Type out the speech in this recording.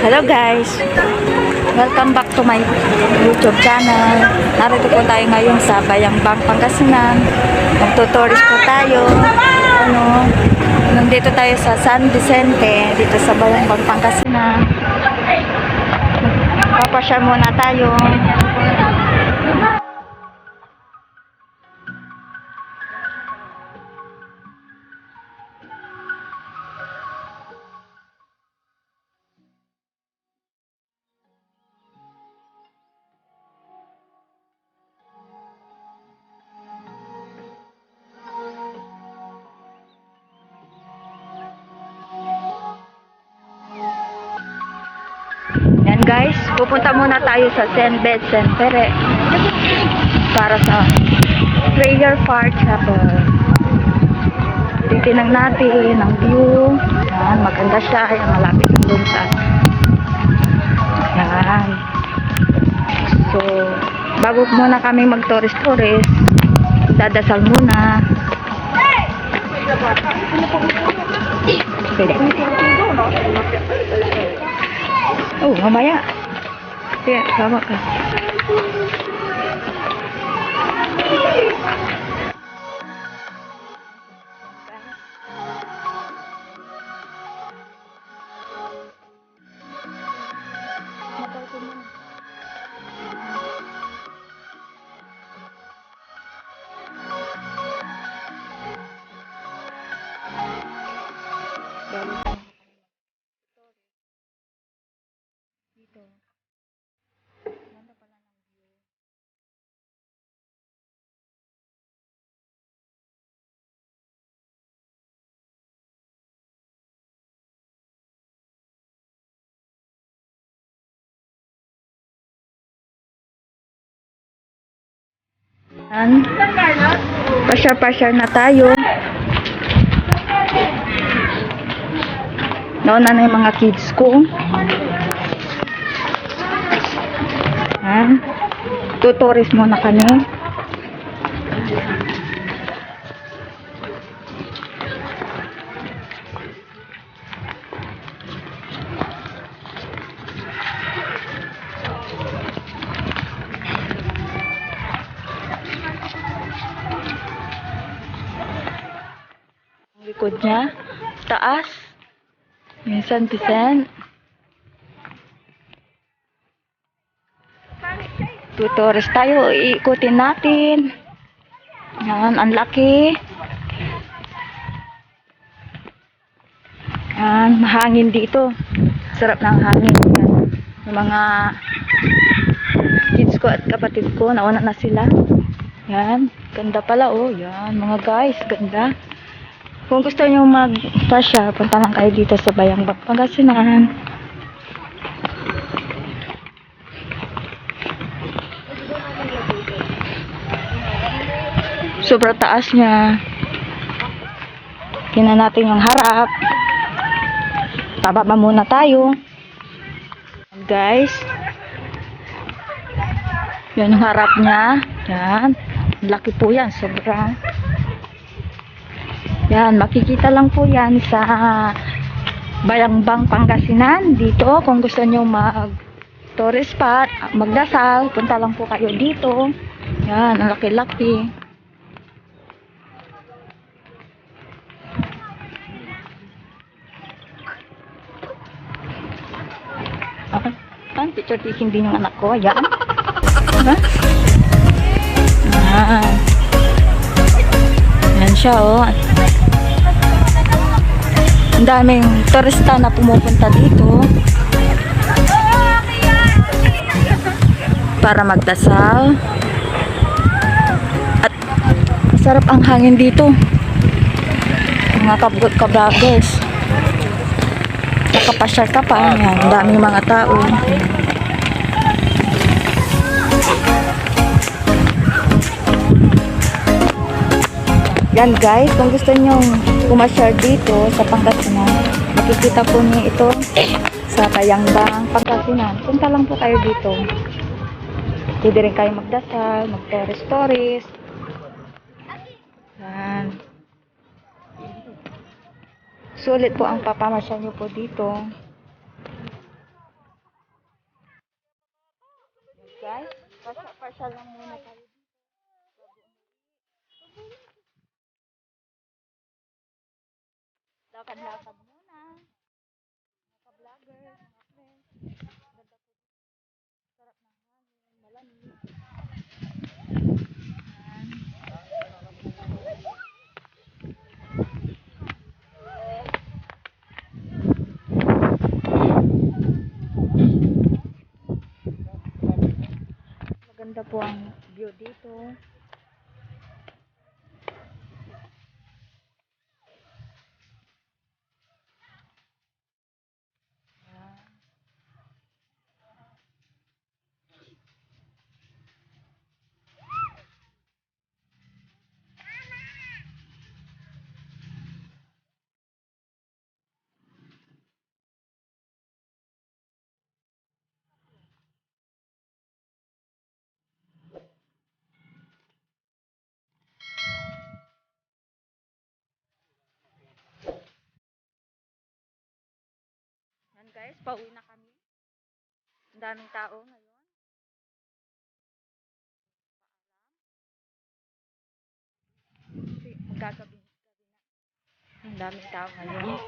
Hello guys! Welcome back to my YouTube channel. Narito po tayo ngayon sa Bayambang, Pangasinan. Magtutourist po tayo. Nandito tayo sa San Vicente, dito sa Bayambang, Pangasinan. Papasyal muna tayo. Yan guys, pupunta muna tayo sa St. Vincent Ferre para sa Prayer Park Chapel. Titignan natin ang view. Yan, maganda siya. Yan, malapit na dun sa yan. So, bago muna kami mag-tourist, dadasal muna. Pwede. Oh, mamaya. Sige, sama ka. Dito. Ganda pala ng view. Yan. Pasyar-pasyar na tayo. Nauna na yung mga kids ko. Tutourist muna kami. Ang likod niya, taas. Yung San Vicente. Tutourist tayo, iikutin natin. Yan, ang laki. Yan, mahangin dito. Sarap ng hangin. Yan. Yung mga kids ko at kapatid ko, nauna na sila. Yan, ganda pala oh. Yan, mga guys, ganda. Kung gusto nyo magpasya, punta lang kayo dito sa Bayambang, Pangasinan. Sobrang taas niya. Tingnan natin yung harap. Pababa muna tayo. Guys. Yan yung harap niya. Yan. Laki po yan. Sobrang. Yan. Makikita lang po yan sa Bayambang, Pangasinan. Dito. Kung gusto nyo mag-tourist spot, magdasal, punta lang po kayo dito. Yan. Ang laki-laki. Picture taking din yung anak ko. Ayan. Diba? Ayan siya oh. Ang daming turista na pumupunta dito para magdasal. At sarap ang hangin dito. Mga kabagers. Nakapasyal ka pa. Ayan. Ang daming mga tao. Yan guys, kung gusto nyo pumasyal dito sa Pangasinan, makikita po niyo ito sa Bayambang, Pangasinan. Punta lang po kayo dito. Pwede rin kayo magdasal, mag-tourist. Yan. Sulit po ang papamasyal nyo po dito. Pasyal lang muna tayo. Lakad-lakad muna. Mga vlogger, mga friends. Ganda po. Sarap ng hangin. Malamig. Maganda po ang view dito. Yan guys, pauwi na kami. Ang daming tao ngayon. Kasi magkagabi. Ang daming tao ngayon.